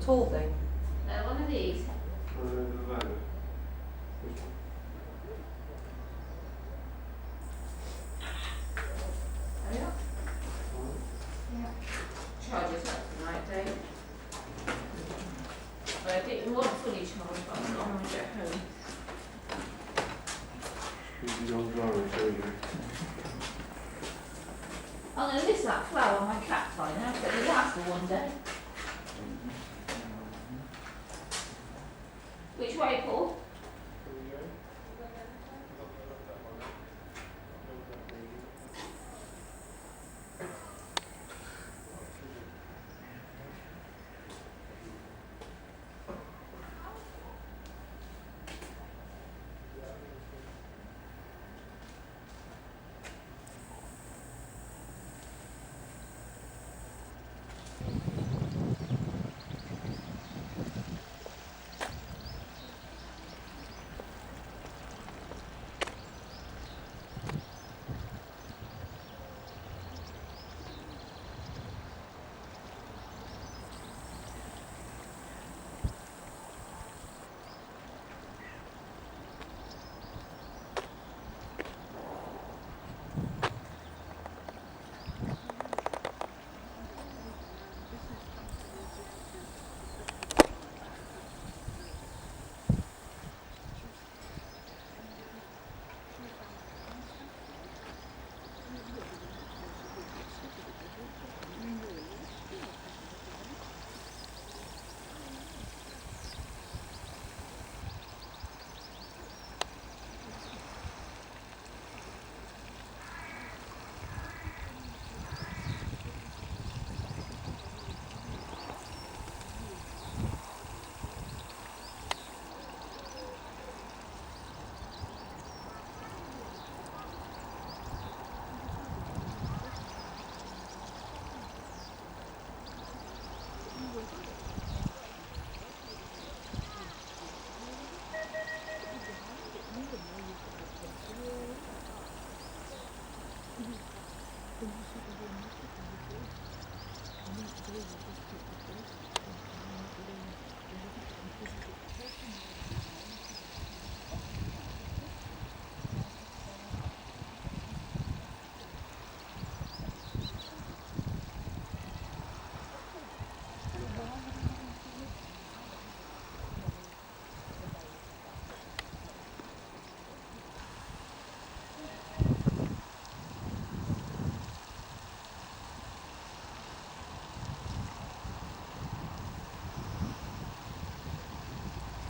tall thing. One of these. Oh yeah? Yeah. Charges up tonight, Dave. But I think we want fully charged, but I'm not when we get home. Easy on driving, show you. I'm going to list that flower on my cat tie now, so it'll last for one day. Which way, Paul?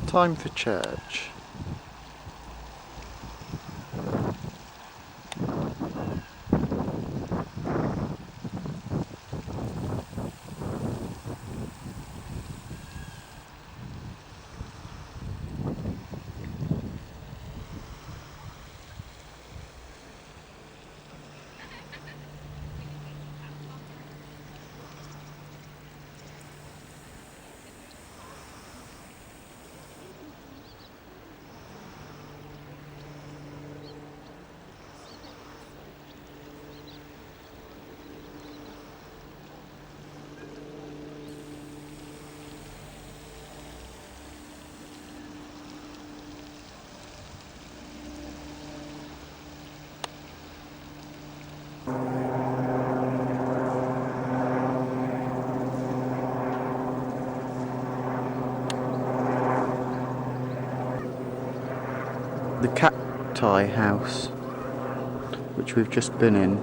Time for church. The cacti house, which we've just been in.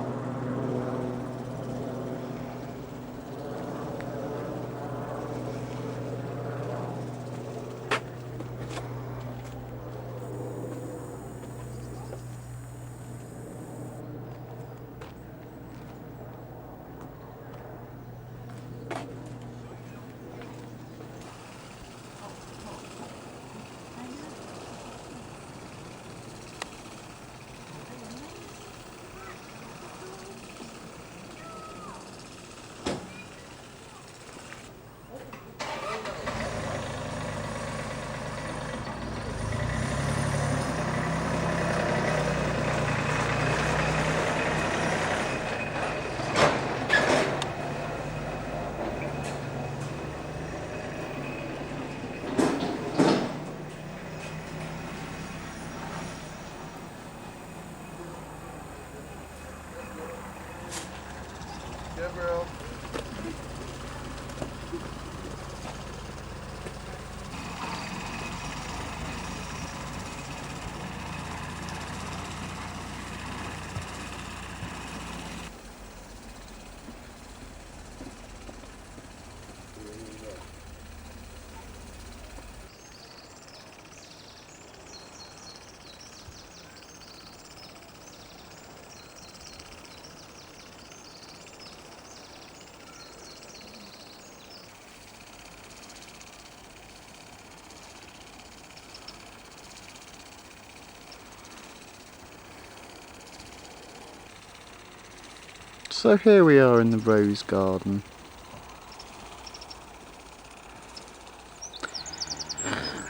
So here we are in the rose garden.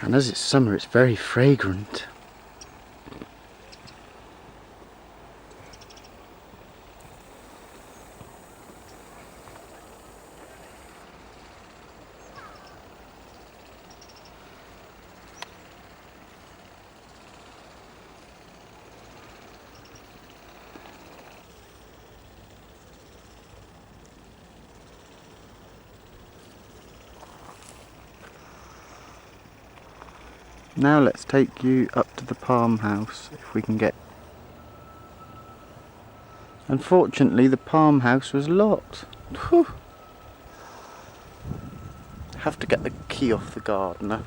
And as it's summer, it's very fragrant. Now let's take you up to the palm house, if we can get. Unfortunately, the palm house was locked. Whew. Have to get the key off the gardener.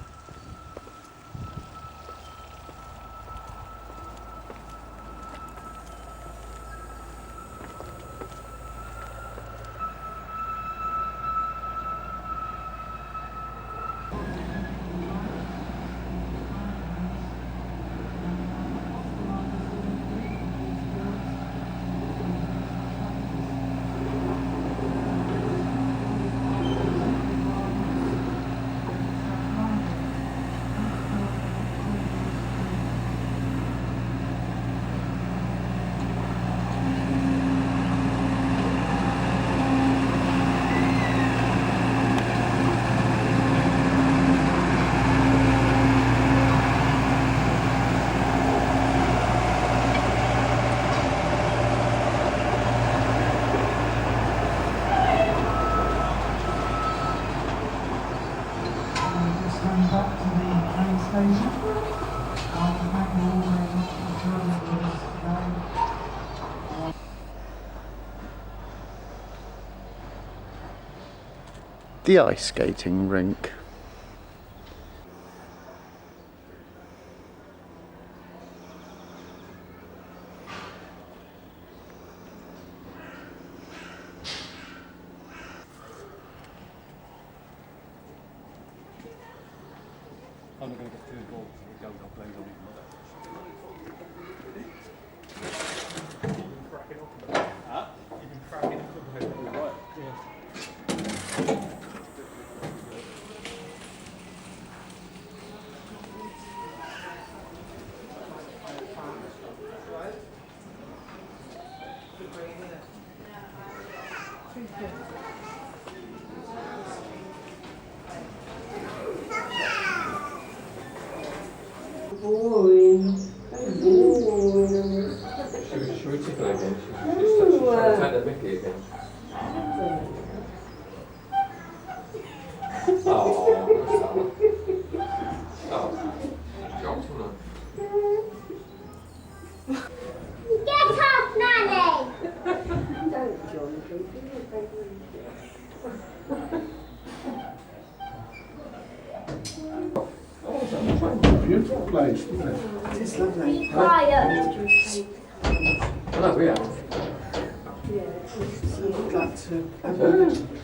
Back to the train station. Thank you all very much for joining us today. The ice skating rink. I'm not going to get too involved because it goes on playing on it. Huh? You've been cracking up about it. Right, yeah. Boring. Should we tickle her again? She's trying to take the mickey again. Oh, shocked, wasn't Get off, Nanny! Don't join people. Beautiful place, isn't it? It's lovely. Be quiet. I know, we have. I'd like to.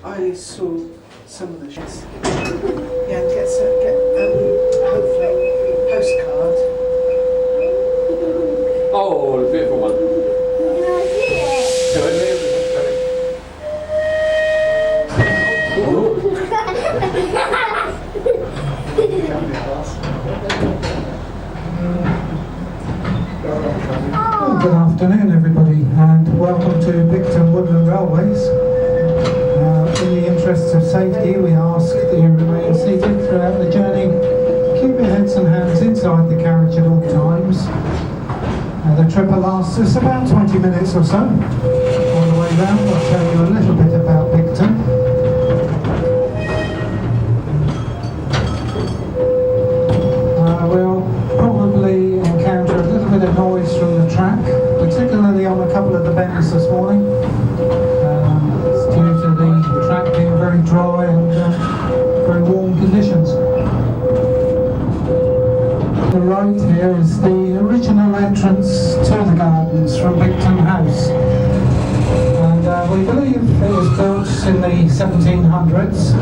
I saw some of the shots. Yeah, and get hopefully postcard. Oh, the beautiful one. Can I see it? Go ahead, Liam. Good afternoon, everybody, and welcome to Bicton Woodland Railways. In the interests of safety, we ask that you remain seated throughout the journey. Keep your heads and hands inside the carriage at all times. The trip will last us about 20 minutes or so. On the way round, I'll tell you a little bit about Bicton. We'll probably encounter a little bit of noise from the track, particularly on a couple of the bends this morning. It's due to the track being very dry and very warm conditions. The right here is the original entrance to the gardens from Bicton House. And we believe it was built in the 1700s.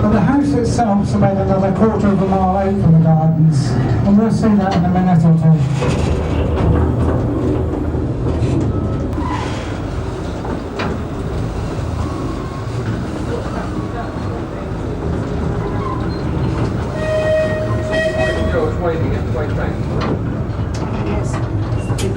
But the house itself is about another quarter of a mile out from the gardens, and we'll see that in a minute or two. Watch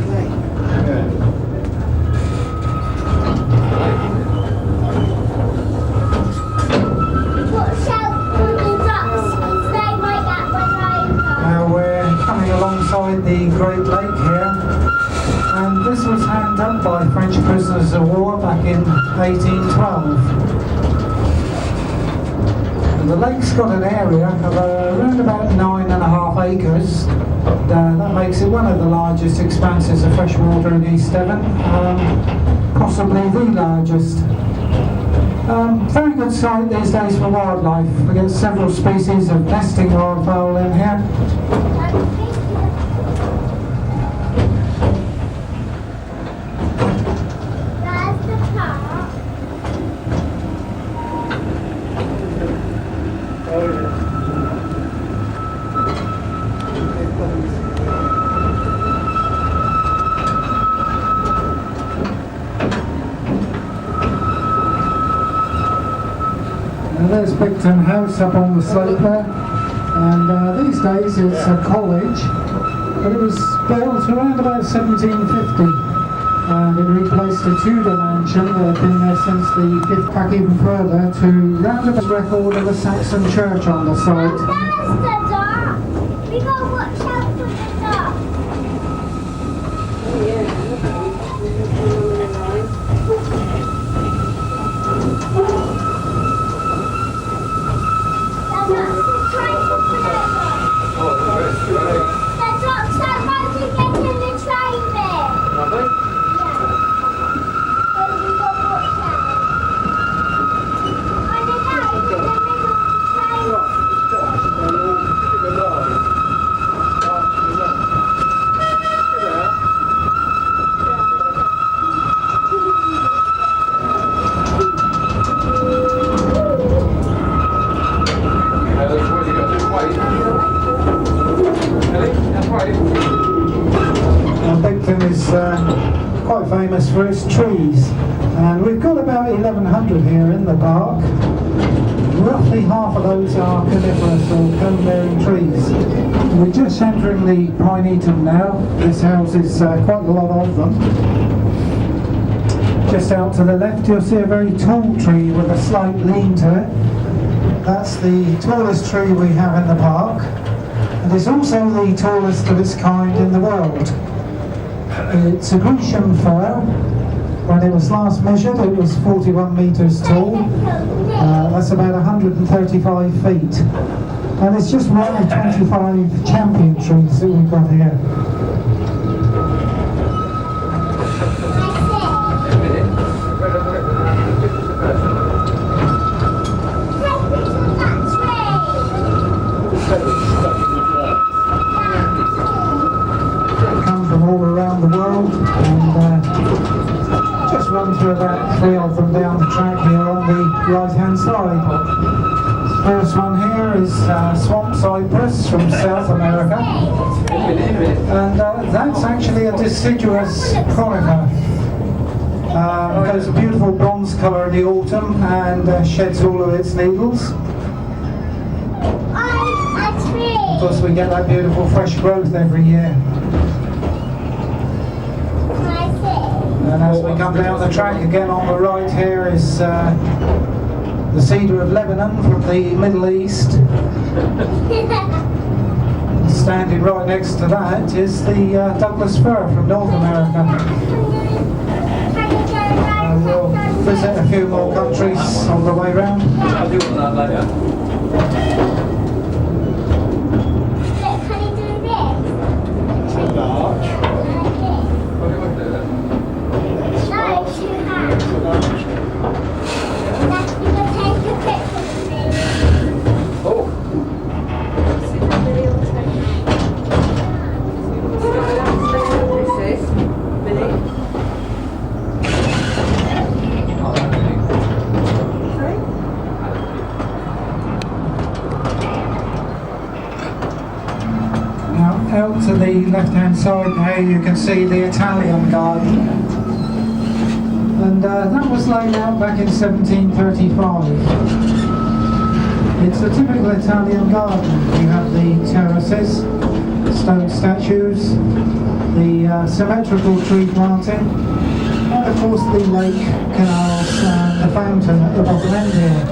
out for the ducks, they might get run over. Now we're coming alongside the Great Lake here, and this was hand dug by French prisoners of war back in 1812. And the lake's got an area of around about 9.5 acres. That makes it one of the largest expanses of fresh water in East Devon, possibly the largest. Very good site these days for wildlife. We get several species of nesting wildfowl in here. There's the park. And there's Bicton House up on the slope there, and these days it's a college, but it was built around about 1750, and it replaced a Tudor mansion that had been there since the 5th. Back even further to round about record of a Saxon church on the site. There's the duck. We gotta watch out for the duck. The ducks are trying to play. Oh, the rest of it. The ducks are about to get in the train bit. Are they? So we gotta watch out. And the duck is in the middle of the train. That's what you got to wait. Ellie, that's right. Now Bicton is quite famous for its trees, and we've got about 1,100 here in the park. Roughly half of those are coniferous or cone-bearing trees. We're just entering the Pinetum now. This houses quite a lot of them. Just out to the left you'll see a very tall tree with a slight lean to it. That's the tallest tree we have in the park, and it's also the tallest of its kind in the world. It's a Grecian fir. When it was last measured it was 41 metres tall. That's about 135 feet. And it's just one of 25 champion trees that we've got here. Come from all around the world, and just run through about 3 of them down the track here on the right hand side. First one here is swamp cypress from South America, and that's actually a deciduous conifer. Goes a beautiful bronze colour in the autumn and sheds all of its needles. Of course we get that beautiful fresh growth every year. And as we come down the track again on the right here is the cedar of Lebanon from the Middle East. Standing right next to that is the Douglas fir from North America. We'll visit a few more countries on the way round. I'll do that later. Out to the left hand side now you can see the Italian garden, and that was laid out back in 1735. It's a typical Italian garden. You have the terraces, stone statues, the symmetrical tree planting, and of course the lake, canals and the fountain at the bottom end here.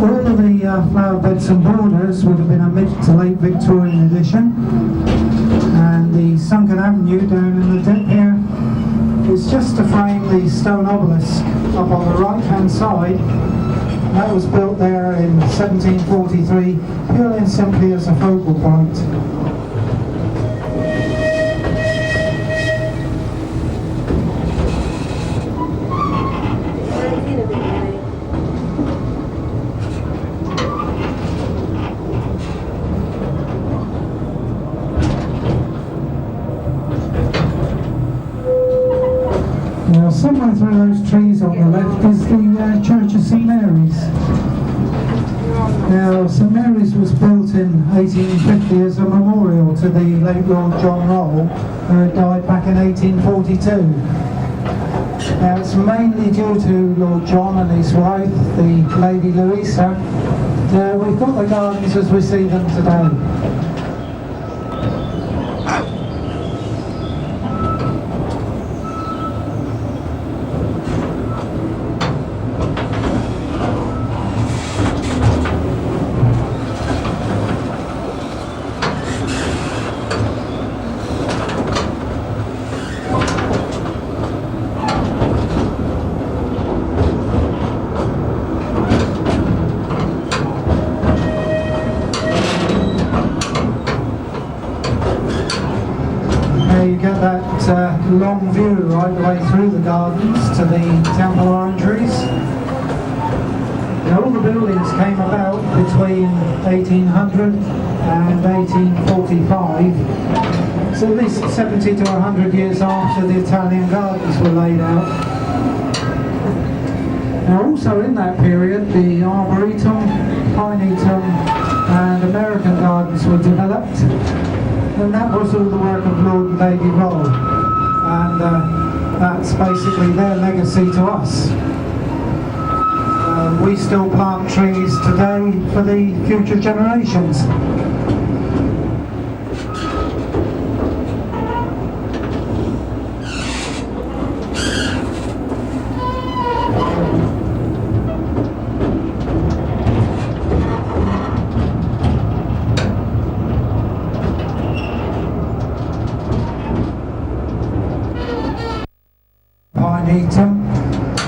All of the flower beds and borders would have been a mid to late Victorian addition, and the sunken avenue down in the dip here is just to frame the stone obelisk up on the right hand side. That was built there in 1743 purely and simply as a focal point. Now, somewhere through those trees on the left is the Church of St Mary's. Now, St Mary's was built in 1850 as a memorial to the late Lord John Roll, who had died back in 1842. Now, it's mainly due to Lord John and his wife, the Lady Louisa. We've got the gardens as we see them today. You get that long view right the way through the gardens to the temple orangeries. Now, all the buildings came about between 1800 and 1845, so at least 70 to 100 years after the Italian gardens were laid out. Now, also in that period, the Arboretum, Pinetum and American gardens were developed. And that was all the work of Lord and Lady Roll, and that's basically their legacy to us. We still plant trees today for the future generations.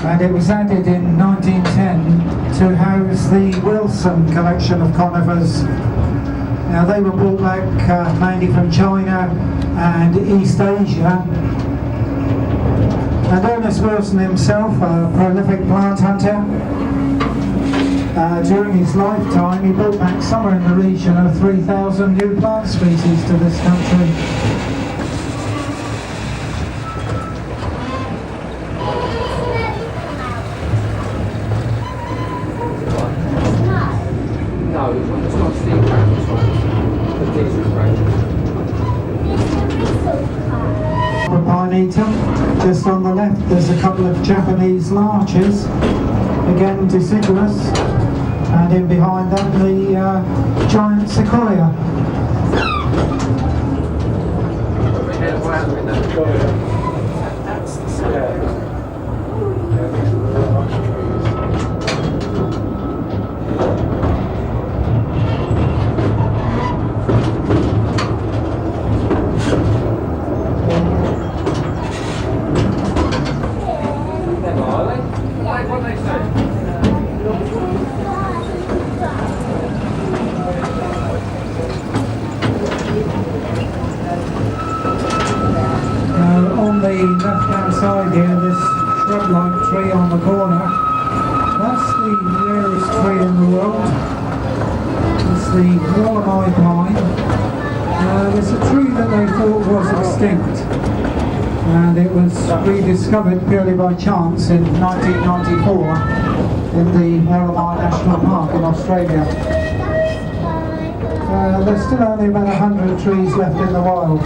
And it was added in 1910 to house the Wilson collection of conifers. Now, they were brought back mainly from China and East Asia, and Ernest Wilson himself, a prolific plant hunter, during his lifetime he brought back somewhere in the region of 3,000 new plant species to this country. Just on the left there's a couple of Japanese larches, again deciduous, and in behind them the giant sequoia. On the left-hand side here, this shrub-like tree on the corner, that's the rarest tree in the world. It's the Wallamai pine. It's a tree that they thought was extinct, and it was rediscovered purely by chance in 1994 in the Wallamai National Park in Australia. There's still only about 100 trees left in the wild.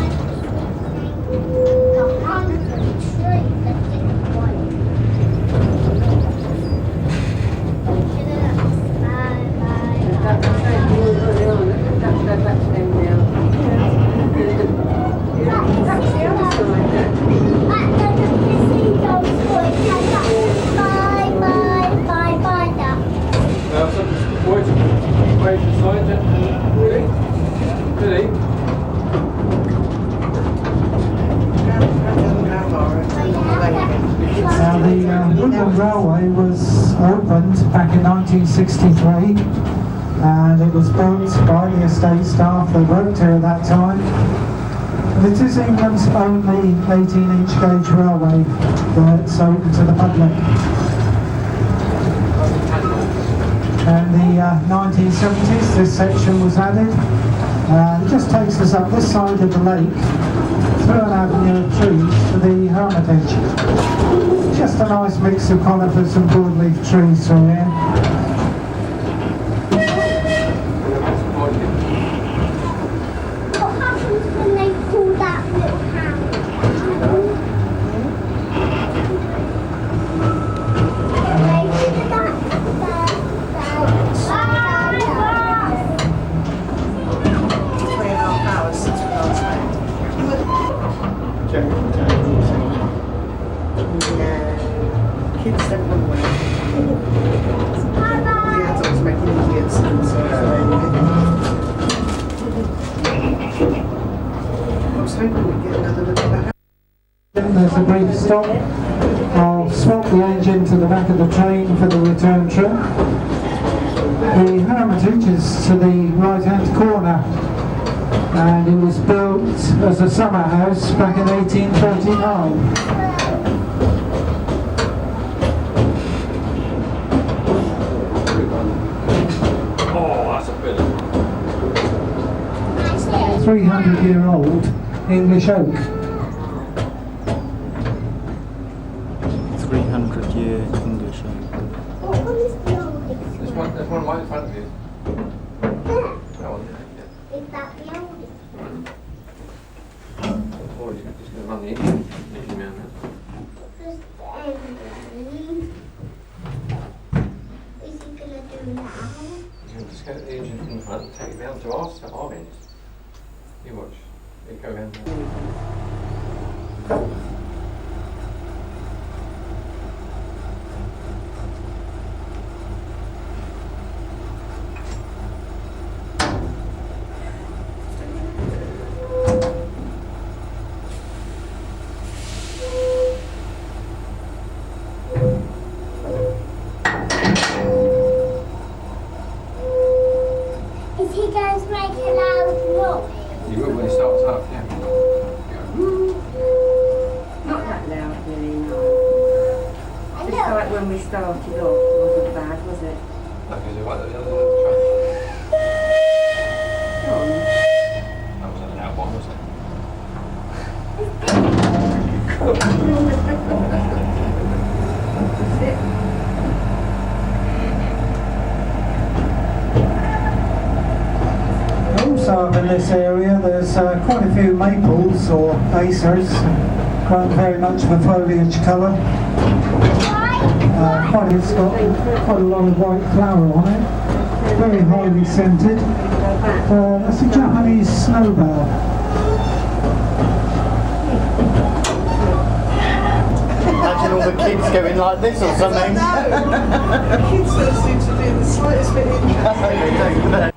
1963, and it was built by the estate staff that worked here at that time. And it is England's only 18-inch gauge railway that's open to the public. In the 1970s, this section was added. It just takes us up this side of the lake through an avenue of trees to the Hermitage. Just a nice mix of conifers and broadleaf trees through here. What happens when they pull that little hand? Kids don't want to wear the adults making idiots and so I was hoping we'd get another look at that. There's a brief stop. I'll swap the engine to the back of the train for the return trip. The Hermitage is to the right hand corner, and it was built as a summer house back in 1839. Oh, that's a bit. 300-year-old English oak. 300-year English oak. What one is the oldest? There's one right in front of you. There. That one, yeah. Is that the oldest? Or he's just going to run the engine around there. Just is he gonna do now? You can just get the engine in front and take it down to our end. You watch. It go around there. Is he going to make a loud noise? You will when it starts up, yeah. Not that loud really, no. I Just know. like when we started off, it wasn't bad, was it? Like, is it right at the other end of the track? Go on. That was a loud one, wasn't it? That's it. Also in this area there's quite a few maples or acers, grown very much of a foliage colour. It's got quite a lot of white flower on it, very highly scented. That's a Japanese snowbell. Imagine all the kids going like this or something. Kids don't seem to be the slightest bit interested.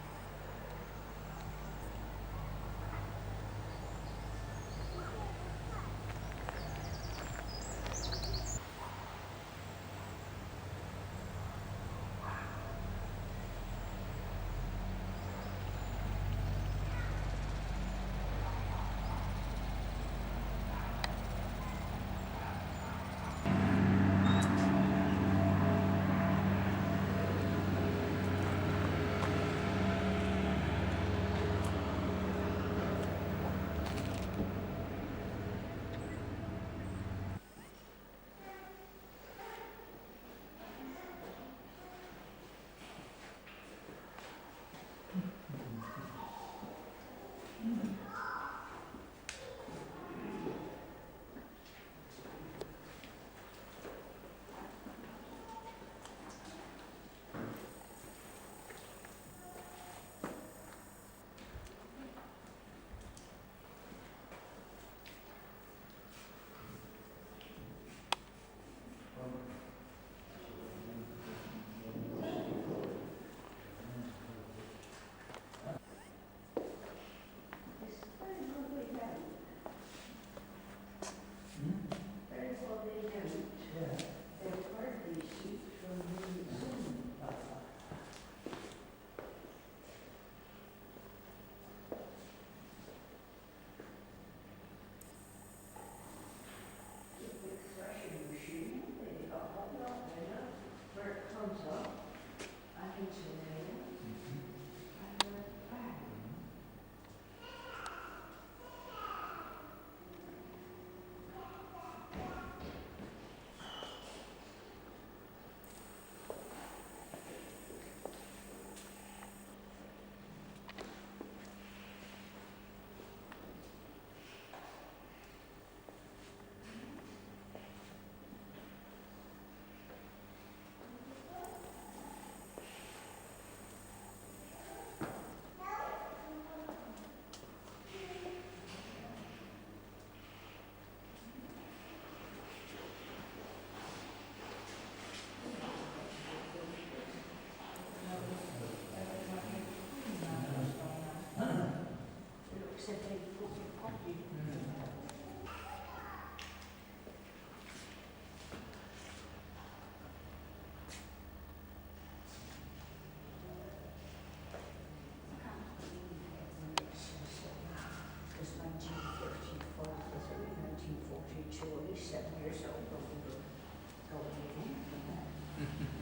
was 1934, 1942, he's 7 years old, but we were going in.